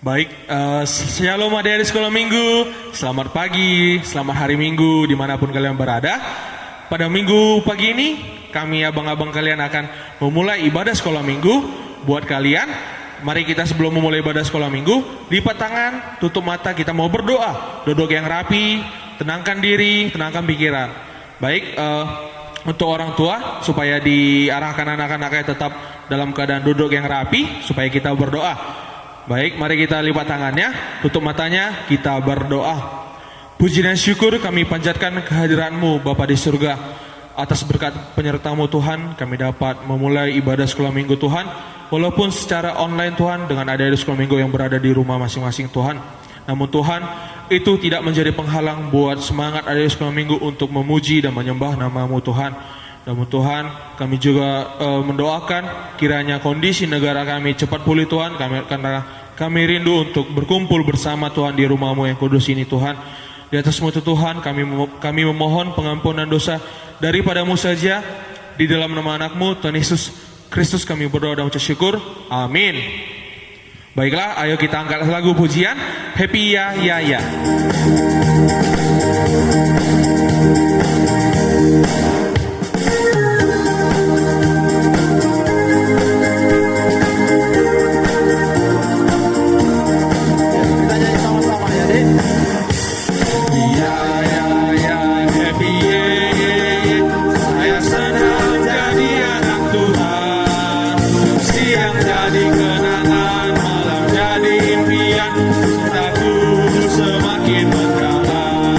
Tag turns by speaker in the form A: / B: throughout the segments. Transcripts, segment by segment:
A: Baik, shalom adik-adik sekolah minggu, selamat pagi, selamat hari minggu dimanapun kalian berada. Pada minggu pagi ini, kami abang-abang kalian akan memulai ibadah sekolah minggu. Buat kalian, mari kita sebelum memulai ibadah sekolah minggu, lipat tangan, tutup mata, kita mau berdoa. Duduk yang rapi, tenangkan diri, tenangkan pikiran. Baik, untuk orang tua, supaya diarahkan anak-anaknya tetap dalam keadaan duduk yang rapi, supaya kita berdoa. Baik, mari kita lipat tangannya, tutup matanya, kita berdoa. Puji dan syukur kami panjatkan kehadiran-Mu Bapa di surga. Atas berkat penyerta-Mu Tuhan, kami dapat memulai ibadah sekolah minggu Tuhan. Walaupun secara online Tuhan, dengan adik-adik sekolah minggu yang berada di rumah masing-masing Tuhan. Namun Tuhan, itu tidak menjadi penghalang buat semangat adik-adik sekolah minggu untuk memuji dan menyembah nama-Mu Tuhan. Namun Tuhan, kami juga mendoakan kiranya kondisi negara kami cepat pulih Tuhan, karena kami rindu untuk berkumpul bersama Tuhan di rumah-Mu yang kudus ini Tuhan. Di atas semua itu Tuhan, kami memohon pengampunan dosa daripada-Mu saja. Di dalam nama anak-Mu Tuhan Yesus Kristus kami berdoa dan ucap syukur. Amin. Baiklah, ayo kita angkat lagu pujian Happy Ya Ya Ya.
B: Semakin berjalan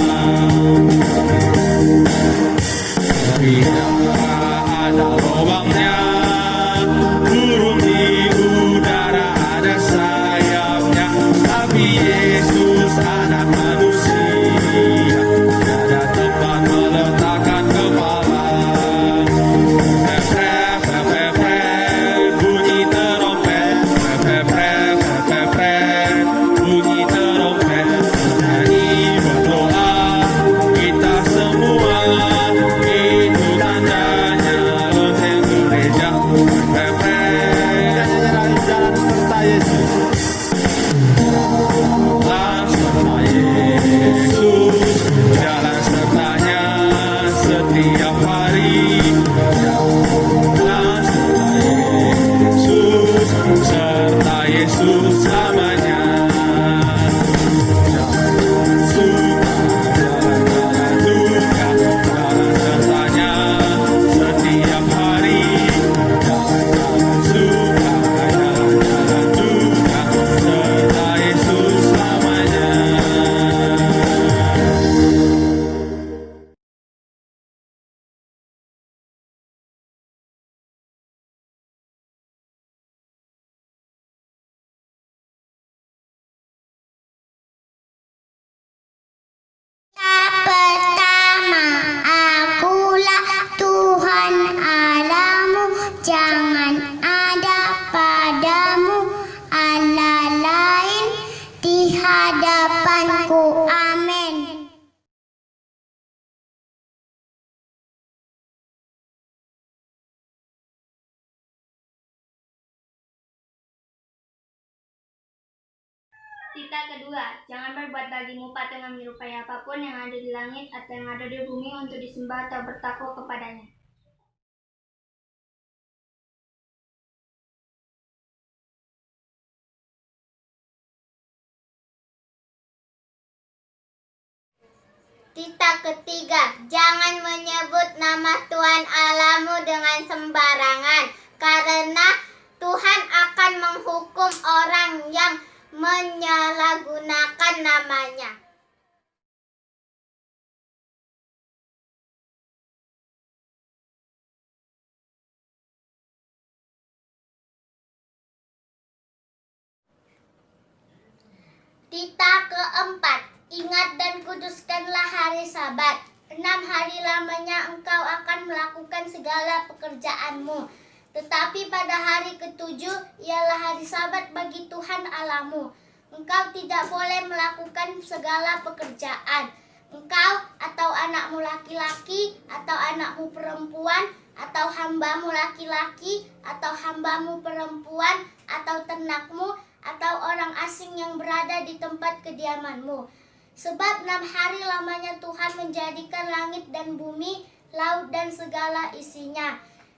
B: Tita kedua, jangan berbuat bagimu patung yang menyerupai apapun yang ada di langit atau yang ada di bumi untuk disembah atau bertakwa kepadanya.
C: Tita ketiga, jangan menyebut nama Tuhan Allahmu dengan sembarangan, karena Tuhan akan menghukum orang yang menyalahgunakan namanya. Tita keempat, ingat dan kuduskanlah hari Sabat. 6 hari lamanya engkau akan melakukan segala pekerjaanmu. Tetapi pada hari ketujuh ialah hari Sabat bagi Tuhan Allahmu. Engkau tidak boleh melakukan segala pekerjaan. Engkau atau anakmu laki-laki atau anakmu perempuan atau hambamu laki-laki atau hambamu perempuan atau ternakmu atau orang asing yang berada di tempat kediamanmu. Sebab 6 hari lamanya Tuhan menjadikan langit dan bumi, laut dan segala isinya.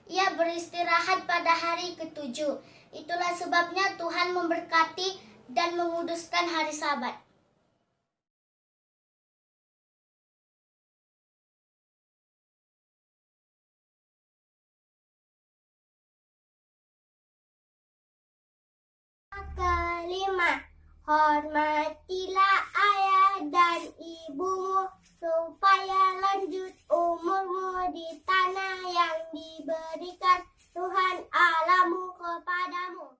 C: Ia beristirahat pada hari ketujuh. Itulah sebabnya Tuhan memberkati dan menguduskan hari Sabat. Kelima, hormatilah ayah dan ibumu supaya lanjut umurmu di tanah yang diberikan Tuhan Allahmu kepadamu.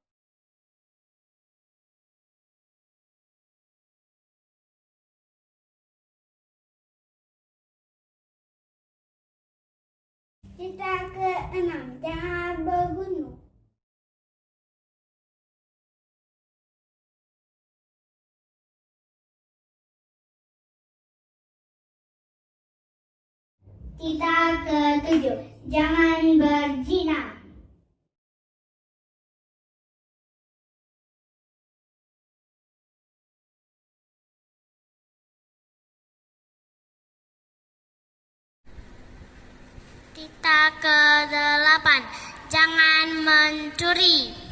C: Tita keenam, jangan bergunung. Tita ketujuh, jangan berzina. Tita kedelapan, jangan mencuri.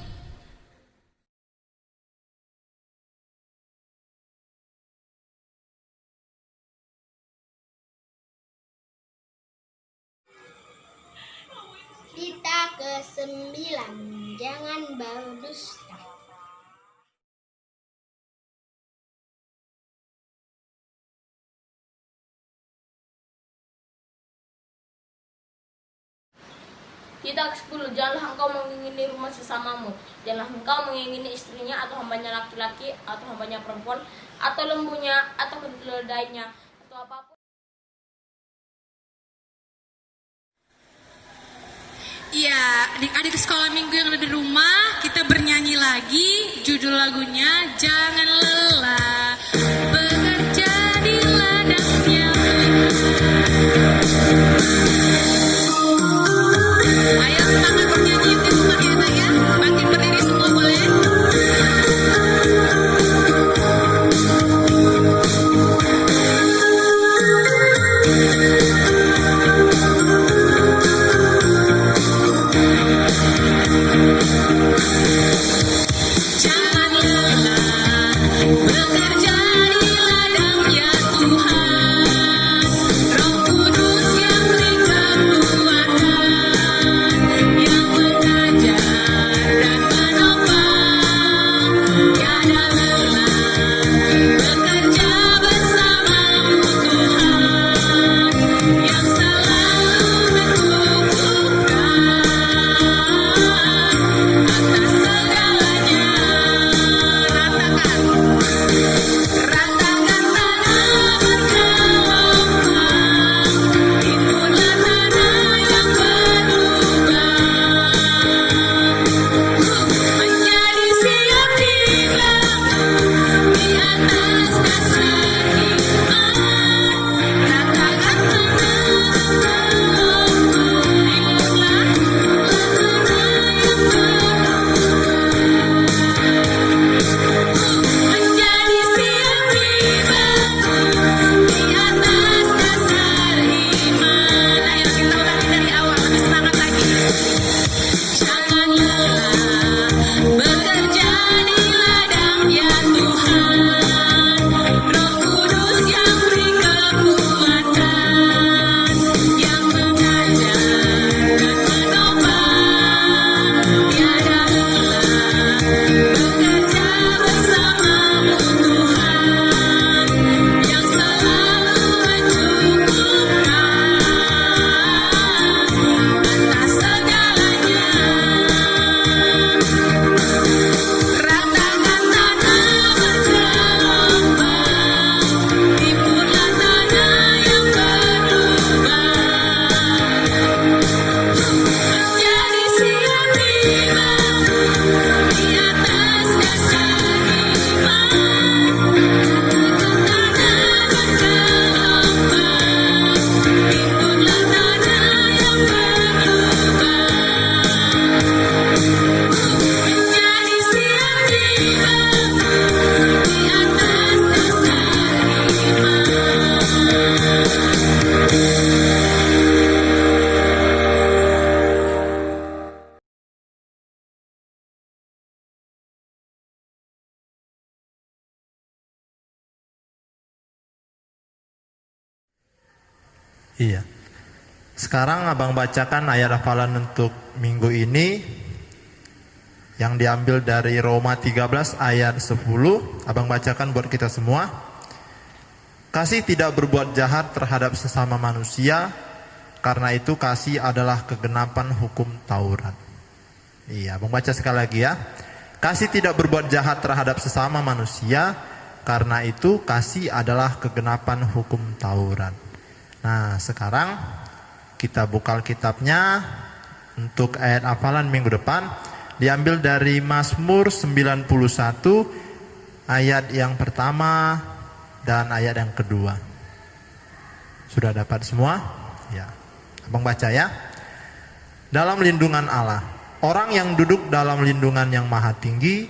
C: Tita kesembilan, jangan berdusta.
D: Tita ke-10, janganlah engkau mengingini rumah sesamamu. Janganlah engkau mengingini istrinya atau hambanya laki-laki atau hambanya perempuan atau lembunya atau keledainya atau apapun.
E: Iya, adik-adik sekolah minggu yang ada di rumah, kita bernyanyi lagi. Judul lagunya Jangan Lelah Bekerja di Ladangnya. Ayo semangat bernyanyi di rumah ya Nak ya. Bangkit berdiri semua boleh? Jangan lelah bekerja
F: Iya. Sekarang abang bacakan ayat hafalan untuk minggu ini yang diambil dari Roma 13 ayat 10. Abang bacakan buat kita semua. Kasih tidak berbuat jahat terhadap sesama manusia, karena itu kasih adalah kegenapan hukum Taurat. Iya, abang baca sekali lagi ya. Kasih tidak berbuat jahat terhadap sesama manusia, karena itu kasih adalah kegenapan hukum Taurat. Nah, sekarang kita buka Alkitabnya untuk ayat hafalan minggu depan. Diambil dari Mazmur 91 ayat yang pertama dan ayat yang kedua. Sudah dapat semua? Ya. Abang baca ya. Dalam lindungan Allah, orang yang duduk dalam lindungan yang maha tinggi,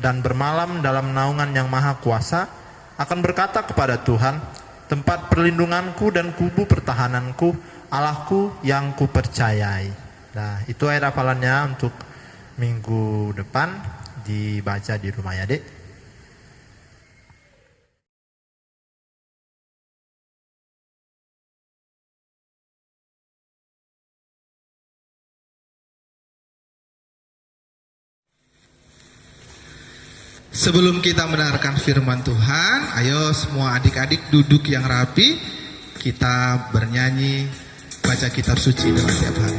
F: dan bermalam dalam naungan yang maha kuasa, akan berkata kepada Tuhan, tempat perlindunganku dan kubu pertahananku, Allahku yang kupercayai. Nah, itu ayat hafalannya untuk minggu depan, dibaca di rumah ya, Dek.
G: Sebelum kita mendengarkan firman Tuhan, ayo semua adik-adik duduk yang rapi. Kita bernyanyi baca kitab suci dalam tiap hari.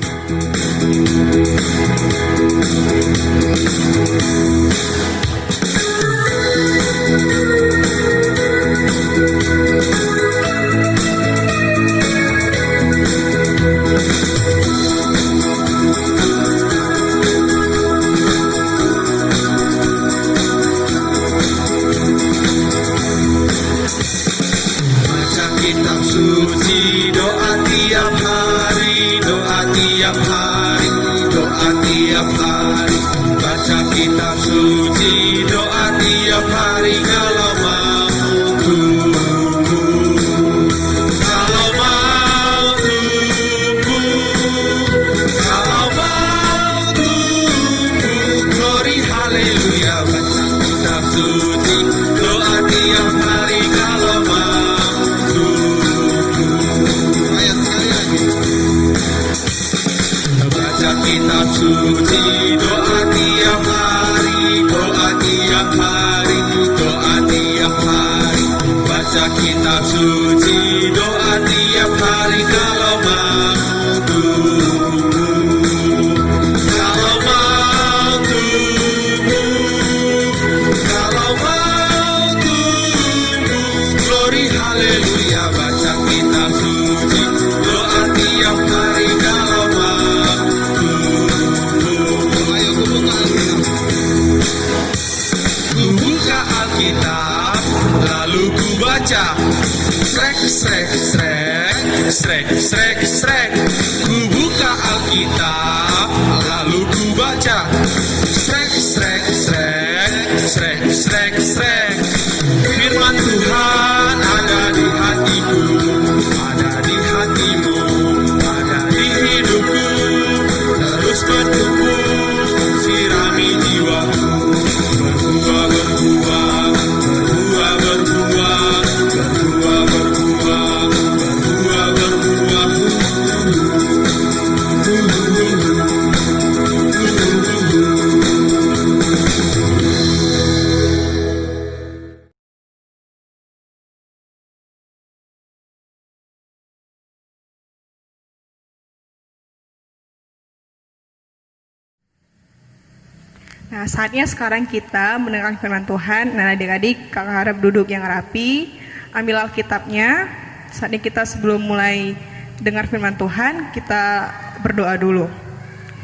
H: Nah, saatnya sekarang kita mendengarkan firman Tuhan. Nah, adik-adik, kakak harap duduk yang rapi, ambil Alkitabnya. Saatnya kita sebelum mulai dengar firman Tuhan, kita berdoa dulu.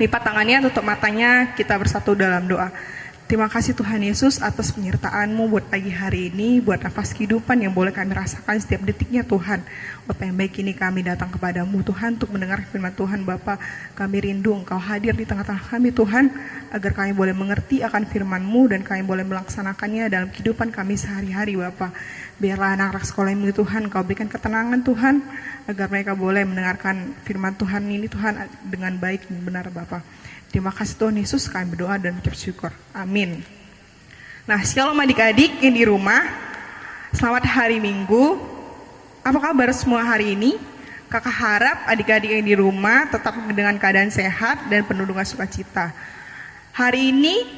H: Lipat tangannya, tutup matanya, kita bersatu dalam doa. Terima kasih Tuhan Yesus atas penyertaan-Mu buat pagi hari ini, buat nafas kehidupan yang boleh kami rasakan setiap detiknya Tuhan. Bapa yang baik, ini kami datang kepadamu Tuhan untuk mendengar firman Tuhan. Bapa, kami rindu Engkau hadir di tengah-tengah kami Tuhan, agar kami boleh mengerti akan firman-Mu dan kami boleh melaksanakannya dalam kehidupan kami sehari-hari Bapa. Biarlah anak-anak sekolah ini Tuhan, Kau berikan ketenangan Tuhan, agar mereka boleh mendengarkan firman Tuhan ini Tuhan dengan baik dan benar Bapa. Terima kasih Tuhan Yesus, kami berdoa dan ucap syukur. Amin. Nah, shalom adik-adik yang di rumah. Selamat hari Minggu. Apa kabar semua hari ini? Kakak harap adik-adik yang di rumah tetap dengan keadaan sehat dan penuh dengan sukacita. Hari ini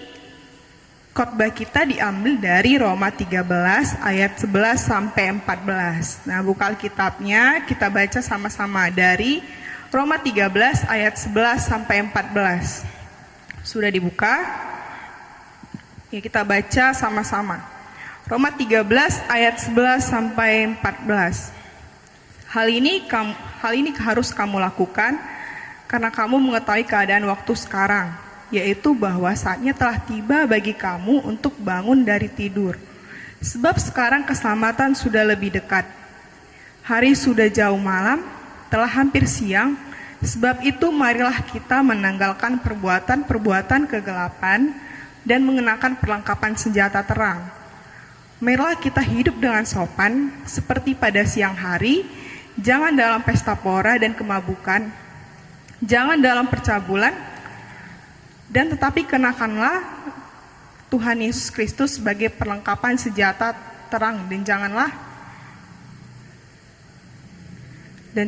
H: khotbah kita diambil dari Roma 13 ayat 11 sampai 14. Nah, buka Alkitabnya, kita baca sama-sama dari Roma 13 ayat 11 sampai 14. Sudah dibuka? Ya, kita baca sama-sama. Roma 13 ayat 11 sampai 14. Hal ini harus kamu lakukan karena kamu mengetahui keadaan waktu sekarang, yaitu bahwa saatnya telah tiba bagi kamu untuk bangun dari tidur. Sebab sekarang keselamatan sudah lebih dekat. Hari sudah jauh malam, telah hampir siang. Sebab itu marilah kita menanggalkan perbuatan-perbuatan kegelapan dan mengenakan perlengkapan senjata terang. Marilah kita hidup dengan sopan seperti pada siang hari, jangan dalam pesta pora dan kemabukan, jangan dalam percabulan, dan tetapi kenakanlah Tuhan Yesus Kristus sebagai perlengkapan senjata terang, dan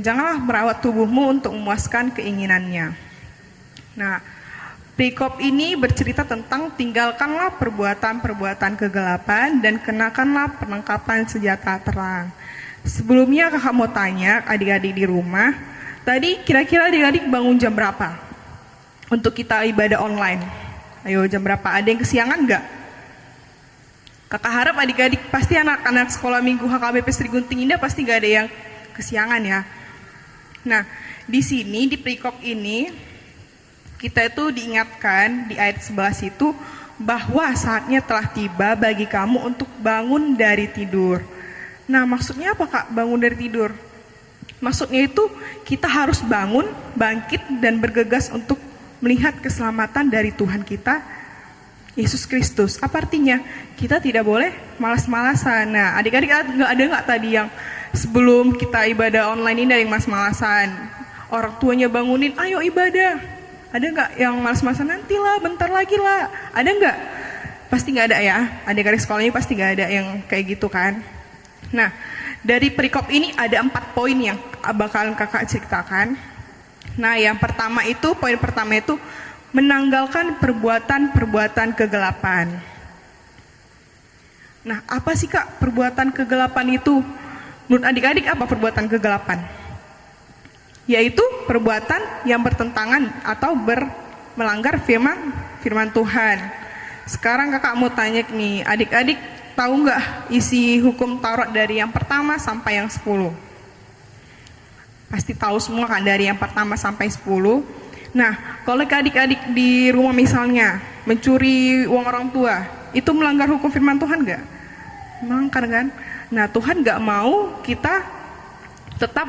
H: janganlah merawat tubuhmu untuk memuaskan keinginannya. Nah, perikop ini bercerita tentang tinggalkanlah perbuatan-perbuatan kegelapan dan kenakanlah perlengkapan senjata terang. Sebelumnya kakak mau tanya adik-adik di rumah, tadi kira-kira adik-adik bangun jam berapa untuk kita ibadah online? Ayo, jam berapa? Ada yang kesiangan nggak? Kakak harap adik-adik, pasti anak-anak sekolah minggu HKBP Sri Gunting Indah pasti nggak ada yang kesiangan ya. Nah, di sini di perikop ini kita itu diingatkan di ayat 11 itu bahwa saatnya telah tiba bagi kamu untuk bangun dari tidur. Nah, maksudnya apa Kak, bangun dari tidur? Maksudnya itu kita harus bangun, bangkit, dan bergegas untuk melihat keselamatan dari Tuhan kita, Yesus Kristus. Apa artinya? Kita tidak boleh malas-malasan. Nah, adik-adik ada nggak tadi yang sebelum kita ibadah online ini ada yang malas-malasan? Orang tuanya bangunin, ayo ibadah. Ada nggak yang malas-malasan? Nantilah, bentar lagi lah. Ada nggak? Pasti nggak ada ya. Adik-adik sekolahnya pasti nggak ada yang kayak gitu kan. Nah, dari perikop ini ada 4 poin yang bakalan kakak ceritakan. Nah, yang pertama itu, poin pertama itu menanggalkan perbuatan-perbuatan kegelapan. Nah, apa sih Kak perbuatan kegelapan itu? Menurut adik-adik apa perbuatan kegelapan? Yaitu perbuatan yang bertentangan atau melanggar firman Tuhan. Sekarang kakak mau tanya nih, adik-adik tahu nggak isi hukum Taurat dari yang pertama sampai yang 10? Pasti tahu semua kan dari yang pertama sampai 10. Nah, kalau adik-adik di rumah misalnya mencuri uang orang tua, itu melanggar hukum firman Tuhan nggak? Melanggar kan? Nah, Tuhan nggak mau kita tetap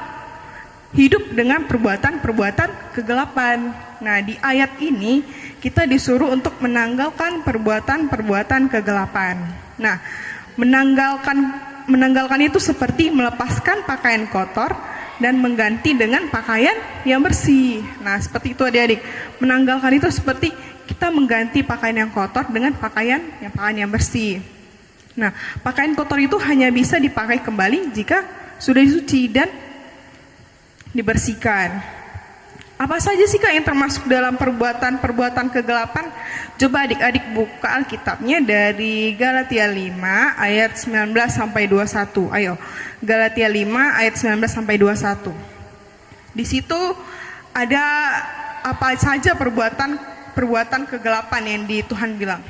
H: hidup dengan perbuatan-perbuatan kegelapan. Nah, di ayat ini kita disuruh untuk menanggalkan perbuatan-perbuatan kegelapan. Nah, menanggalkan itu seperti melepaskan pakaian kotor dan mengganti dengan pakaian yang bersih. Nah, seperti itu adik-adik. Menanggalkan itu seperti kita mengganti pakaian yang kotor dengan pakaian yang bersih. Nah, pakaian kotor itu hanya bisa dipakai kembali jika sudah disuci dan dibersihkan. Apa saja sih Kak yang termasuk dalam perbuatan-perbuatan kegelapan? Coba adik-adik buka Alkitabnya dari Galatia 5 ayat 19 sampai 21. Ayo, Galatia 5 ayat 19 sampai 21. Di situ ada apa saja perbuatan kegelapan yang di Tuhan bilang.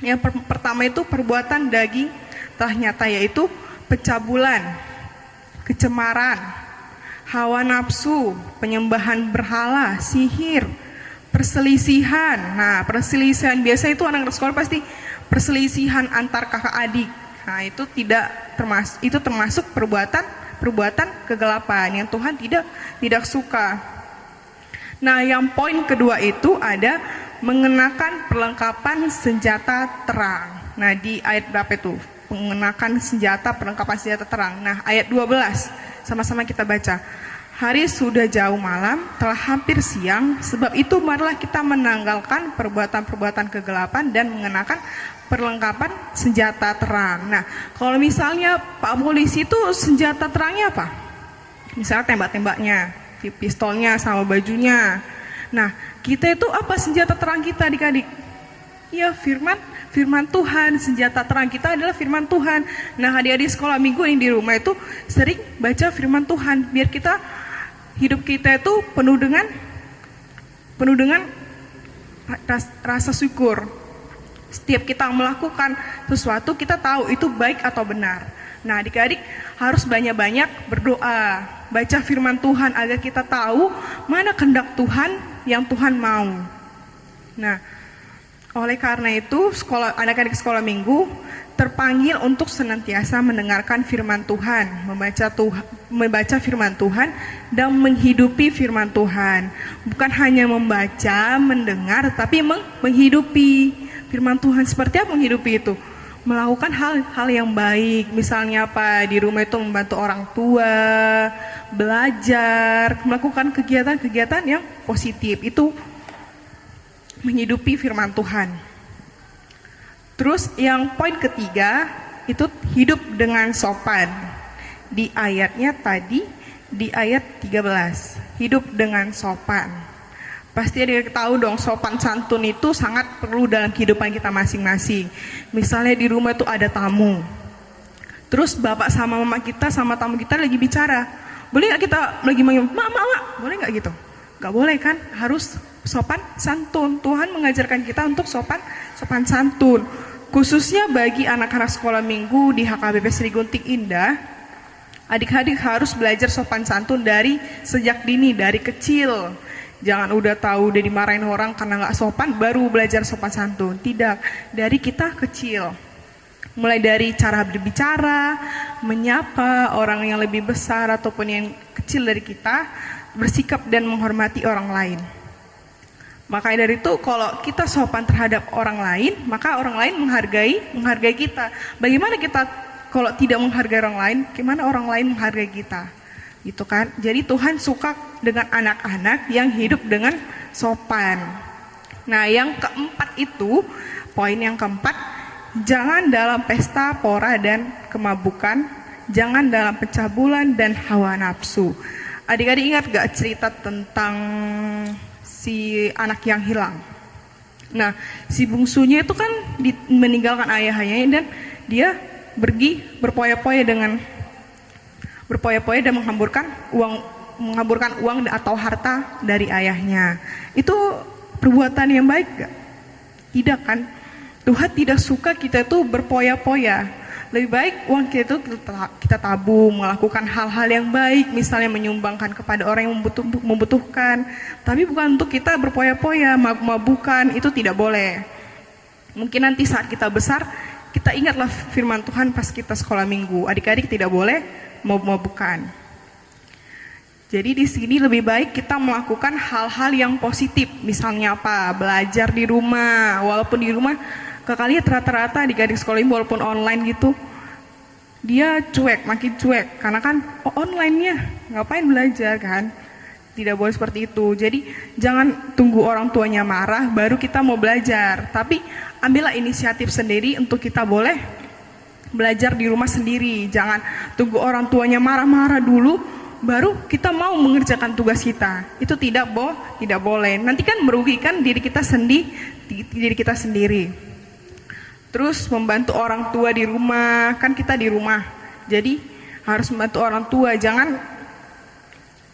H: Yang pertama itu perbuatan daging telah nyata, yaitu pencabulan, kecemaran, hawa nafsu, penyembahan berhala, sihir, perselisihan. Nah, perselisihan biasa itu anak sekolah pasti perselisihan antar kakak adik. Nah, itu termasuk perbuatan kegelapan yang Tuhan tidak suka. Nah, yang poin kedua itu ada mengenakan perlengkapan senjata terang. Nah, di ayat berapa itu? Mengenakan perlengkapan senjata terang. Nah, ayat 12. Sama-sama kita baca. Hari sudah jauh malam, telah hampir siang, sebab itu marilah kita menanggalkan perbuatan-perbuatan kegelapan dan mengenakan perlengkapan senjata terang. Nah, kalau misalnya Pak Polisi itu senjata terangnya apa? Misalnya tembak-tembaknya, pistolnya sama bajunya. Nah, kita itu apa senjata terang kita adik-adik? Ya firman Tuhan. Senjata terang kita adalah firman Tuhan. Nah, adik-adik sekolah minggu yang di rumah itu sering baca firman Tuhan, biar kita hidup kita itu penuh dengan rasa syukur. Setiap kita melakukan sesuatu, kita tahu itu baik atau benar. Nah, adik-adik harus banyak-banyak berdoa, baca firman Tuhan agar kita tahu mana kehendak Tuhan yang Tuhan mau. Nah, oleh karena itu, anak-adik sekolah minggu terpanggil untuk senantiasa mendengarkan firman Tuhan, membaca firman Tuhan, dan menghidupi firman Tuhan. Bukan hanya membaca, mendengar, tapi menghidupi firman Tuhan. Seperti apa menghidupi itu? Melakukan hal-hal yang baik. Misalnya apa? Di rumah itu membantu orang tua, belajar, melakukan kegiatan-kegiatan yang positif. Itu menghidupi firman Tuhan. Terus yang poin ketiga itu hidup dengan sopan. Di ayatnya tadi, di ayat 13, hidup dengan sopan. Pasti ada yang tahu dong, sopan santun itu sangat perlu dalam kehidupan kita masing-masing. Misalnya di rumah itu ada tamu, terus bapak sama mama kita sama tamu kita lagi bicara, boleh nggak kita lagi manggil mama, boleh nggak gitu? Nggak boleh kan? Harus sopan santun. Tuhan mengajarkan kita untuk sopan santun. Khususnya bagi anak-anak sekolah minggu di HKBP Sri Gunting Indah, adik-adik harus belajar sopan santun dari sejak dini, dari kecil. Jangan udah tahu udah dimarahin orang karena nggak sopan baru belajar sopan santun. Tidak, dari kita kecil. Mulai dari cara berbicara, menyapa orang yang lebih besar ataupun yang kecil dari kita, bersikap dan menghormati orang lain. Makanya dari itu kalau kita sopan terhadap orang lain, maka orang lain menghargai kita. Bagaimana kita kalau tidak menghargai orang lain, gimana orang lain menghargai kita? Gitu kan? Jadi Tuhan suka dengan anak-anak yang hidup dengan sopan. Nah, yang keempat itu, poin yang keempat, jangan dalam pesta, pora, dan kemabukan, jangan dalam pencabulan dan hawa nafsu. Adik-adik ingat gak cerita tentang si anak yang hilang? Nah, si bungsunya itu kan meninggalkan ayahnya dan dia pergi berpoya-poya dan menghamburkan uang atau harta dari ayahnya. Itu perbuatan yang baik gak? Tidak kan? Tuhan tidak suka kita itu berpoya-poya. Lebih baik uang kita itu kita tabung, melakukan hal-hal yang baik, misalnya menyumbangkan kepada orang yang membutuhkan. Tapi bukan untuk kita berpoya-poya, mabuk-mabukan, itu tidak boleh. Mungkin nanti saat kita besar, kita ingatlah firman Tuhan pas kita sekolah minggu. Adik-adik tidak boleh mabuk-mabukan. Jadi di sini lebih baik kita melakukan hal-hal yang positif. Misalnya apa? Belajar di rumah. Walaupun di rumah kalian rata-rata adik-adik sekolah ini walaupun online gitu, dia makin cuek. Karena kan online-nya, ngapain belajar kan? Tidak boleh seperti itu. Jadi jangan tunggu orang tuanya marah baru kita mau belajar. Tapi ambillah inisiatif sendiri untuk kita boleh belajar di rumah sendiri. Jangan tunggu orang tuanya marah-marah dulu baru kita mau mengerjakan tugas kita. Itu tidak boleh. Nanti kan merugikan diri kita sendiri. Terus membantu orang tua di rumah, kan kita di rumah. Jadi harus membantu orang tua.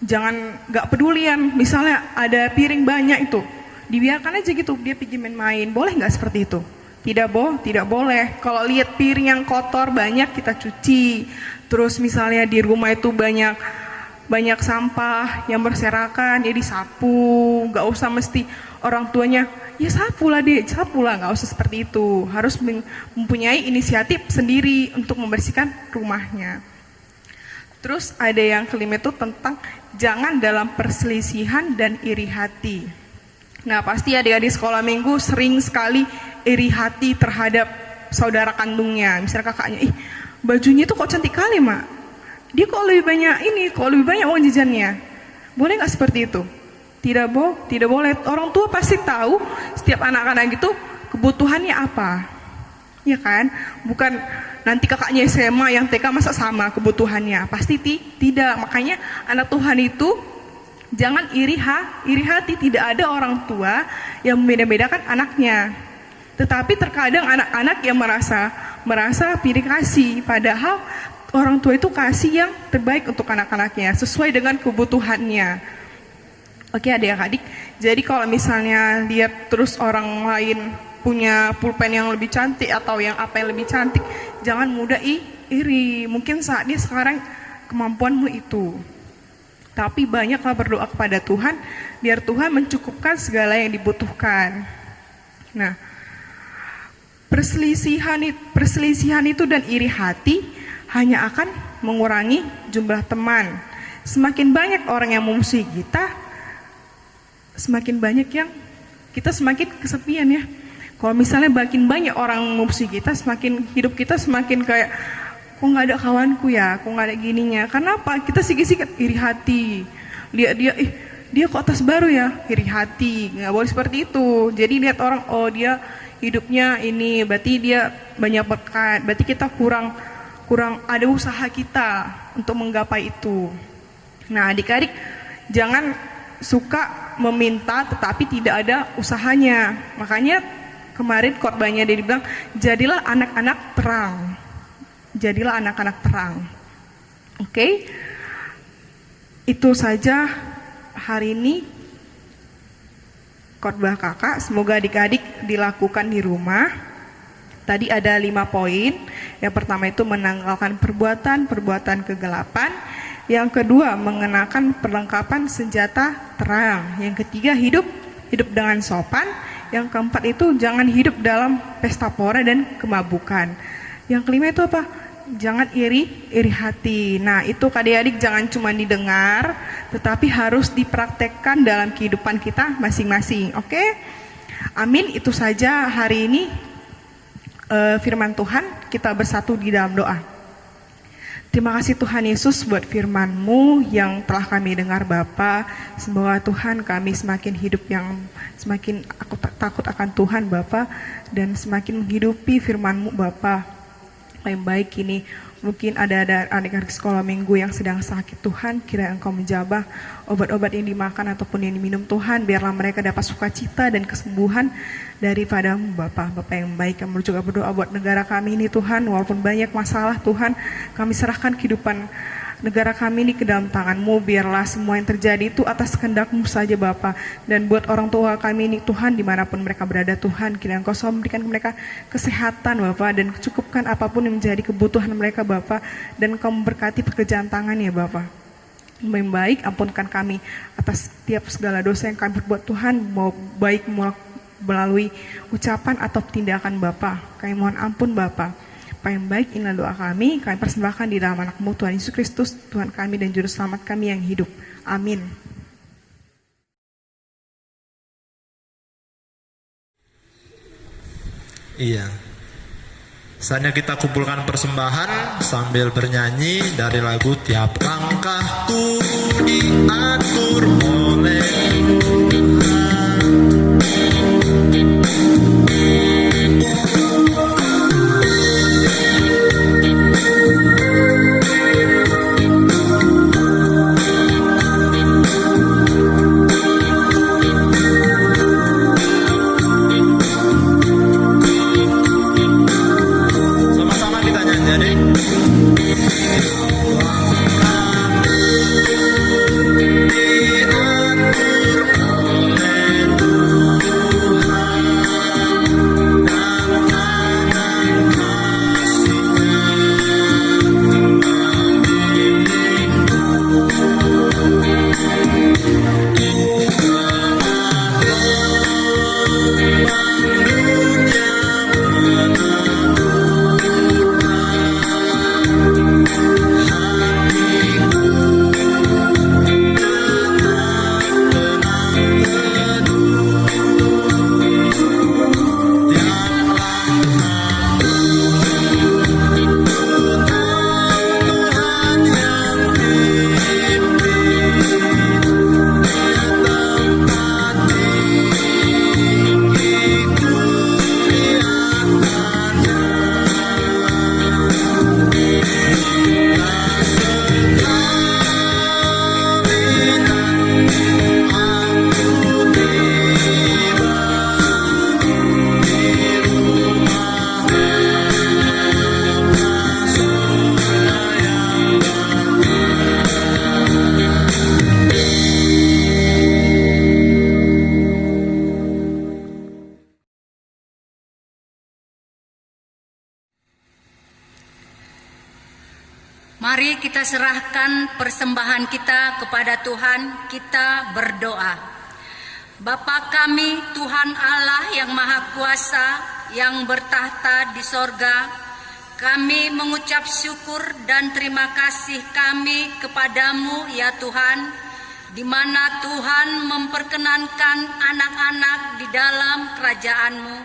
H: Jangan nggak pedulian. Misalnya ada piring banyak itu, dibiarkan aja gitu, dia pergi main-main. Boleh nggak seperti itu? Tidak boleh. Kalau lihat piring yang kotor banyak kita cuci. Terus misalnya di rumah itu banyak sampah yang berserakan, ya disapu. Nggak usah mesti orang tuanya, ya sapulah, nggak usah seperti itu. Harus mempunyai inisiatif sendiri untuk membersihkan rumahnya. Terus ada yang kelima itu tentang jangan dalam perselisihan dan iri hati. Nah, pasti adik-adik sekolah minggu sering sekali iri hati terhadap saudara kandungnya. Misalnya kakaknya, bajunya itu kok cantik kali, Mak. Dia kok lebih banyak uang jajannya. Boleh nggak seperti itu? Tidak boleh. Orang tua pasti tahu setiap anak-anak itu kebutuhannya apa. Ya kan? Bukan nanti kakaknya SMA yang TK masa sama kebutuhannya? Pasti tidak. Makanya anak Tuhan itu jangan iri hati. Tidak ada orang tua yang membeda-bedakan anaknya. Tetapi terkadang anak-anak yang merasa pilih kasih, padahal orang tua itu kasih yang terbaik untuk anak-anaknya sesuai dengan kebutuhannya. Oke adik-adik, jadi kalau misalnya lihat terus orang lain punya pulpen yang lebih cantik atau yang apa yang lebih cantik, jangan mudah iri. Mungkin saatnya sekarang kemampuanmu itu. Tapi banyaklah berdoa kepada Tuhan, biar Tuhan mencukupkan segala yang dibutuhkan. Nah, perselisihan itu dan iri hati hanya akan mengurangi jumlah teman. Semakin banyak orang yang memusuhi kita, semakin banyak yang kita semakin kesepian ya. Kalau misalnya makin banyak orang memusuhi kita, semakin hidup kita semakin kayak, kok nggak ada kawanku ya, kok nggak ada gininya. Karena apa? Kita sikit-sikit iri hati. Lihat dia kok tas baru ya, iri hati. Nggak boleh seperti itu. Jadi lihat orang, oh dia hidupnya ini, berarti dia banyak berkat. Berarti kita kurang ada usaha kita untuk menggapai itu. Nah adik-adik, jangan suka meminta tetapi tidak ada usahanya. Makanya kemarin khotbahnya dia bilang, jadilah anak-anak terang. Jadilah anak-anak terang. Oke? Itu saja hari ini khotbah kakak. Semoga adik-adik dilakukan di rumah. Tadi ada 5 poin. Yang pertama itu menanggalkan perbuatan kegelapan. Yang kedua, mengenakan perlengkapan senjata terang. Yang ketiga, hidup dengan sopan. Yang keempat itu jangan hidup dalam pesta pora dan kemabukan. Yang kelima itu apa? Jangan iri hati. Nah itu adik-adik jangan cuma didengar, tetapi harus dipraktekkan dalam kehidupan kita masing-masing. Oke? Amin. Itu saja hari ini firman Tuhan. Kita bersatu di dalam doa. Terima kasih Tuhan Yesus buat firman-Mu yang telah kami dengar Bapa. Semoga Tuhan kami semakin hidup yang semakin aku takut akan Tuhan Bapa, dan semakin menghidupi firman-Mu Bapa. Yang baik ini mungkin ada adik-adik sekolah minggu yang sedang sakit Tuhan, kiranya Engkau menjabah obat-obat yang dimakan ataupun yang diminum Tuhan, biarlah mereka dapat sukacita dan kesembuhan daripada-Mu Bapa. Bapa yang baik, kami juga berdoa buat negara kami ini Tuhan, walaupun banyak masalah Tuhan, kami serahkan kehidupan negara kami ini ke dalam tangan-Mu, biarlah semua yang terjadi itu atas kehendak-Mu saja Bapa. Dan buat orang tua kami ini Tuhan, dimanapun mereka berada Tuhan, kiranya Engkau selalu memberikan mereka kesehatan Bapa, dan cukupkan apapun yang menjadi kebutuhan mereka Bapa, dan Engkau memberkati pekerjaan tangannya Bapa. Yang baik, ampunkan kami atas setiap segala dosa yang kami berbuat Tuhan, mau baik melalui ucapan atau tindakan Bapa. Kami mohon ampun Bapa. Apa yang baik, inilah doa kami persembahkan di dalam anak-Mu Tuhan Yesus Kristus, Tuhan kami dan Juru Selamat kami yang hidup. Amin.
F: Iya. Saatnya kita kumpulkan persembahan sambil bernyanyi dari lagu Tiap Langkahku Diatur Oleh Tuhan. Diatur
I: kita serahkan persembahan kita kepada Tuhan, kita berdoa. Bapa kami, Tuhan Allah yang Maha Kuasa, yang bertahta di sorga, kami mengucap syukur dan terima kasih kami kepadamu ya Tuhan, di mana Tuhan memperkenankan anak-anak di dalam kerajaan-Mu.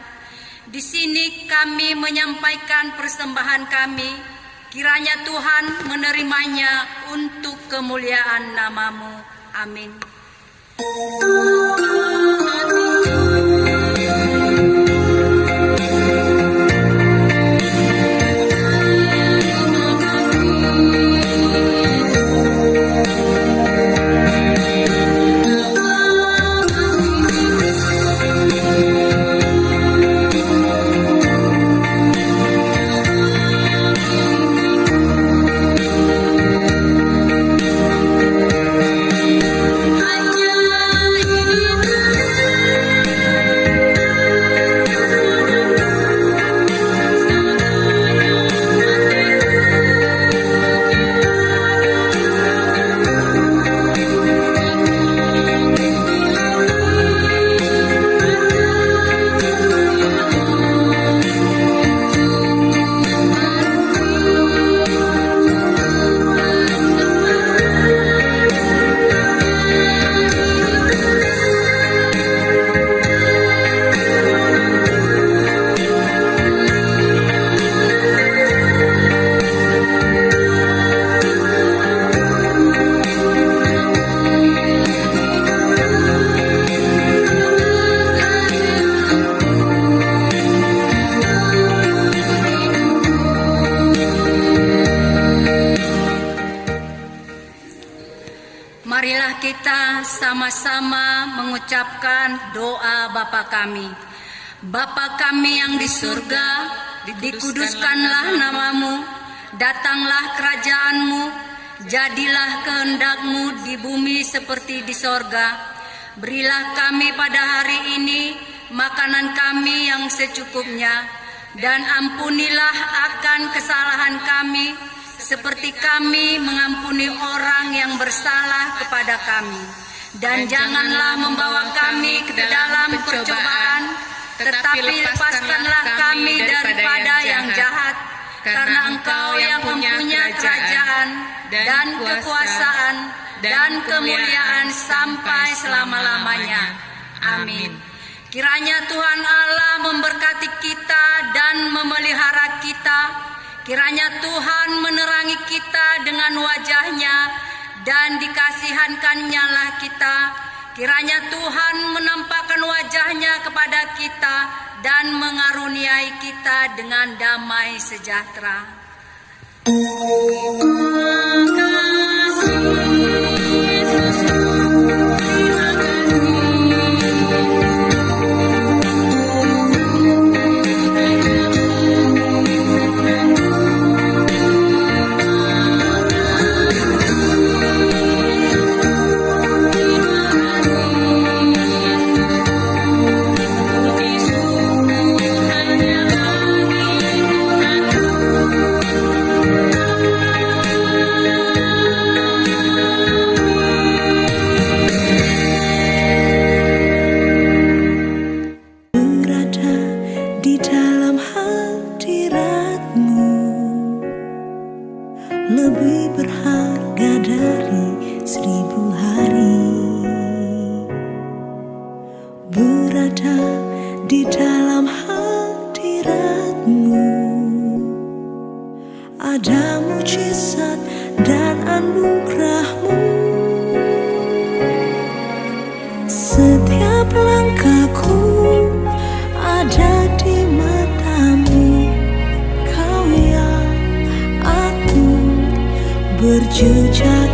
I: Di sini kami menyampaikan persembahan kami, kiranya Tuhan menerimanya untuk kemuliaan nama-Mu. Amin. Marilah kita sama-sama mengucapkan doa Bapa kami. Bapa kami yang di surga, dikuduskanlah namamu, datanglah kerajaan-Mu, jadilah kehendak-Mu di bumi seperti di sorga. Berilah kami pada hari ini makanan kami yang secukupnya, dan ampunilah akan kesalahan kami, seperti kami mengampuni orang yang bersalah kepada kami. Dan janganlah membawa kami ke dalam percobaan, tetapi lepaskanlah kami daripada yang jahat, karena Engkau yang mempunyai kerajaan dan kekuasaan dan kemuliaan sampai selama-lamanya. Amin. Kiranya Tuhan Allah memberkati kita dan memelihara kita. Kiranya Tuhan menerangi kita dengan wajah-Nya dan dikasihankan-Nya lah kita. Kiranya Tuhan menampakkan wajah-Nya kepada kita dan mengaruniai kita dengan damai sejahtera.
J: Lebih berharga dari 1000 hari. Berada di dalam hadirat-Mu, ada mujizat dan anugerah-Mu. Setiap langkahku ada di mata-Mu. Kau yang aku berjejak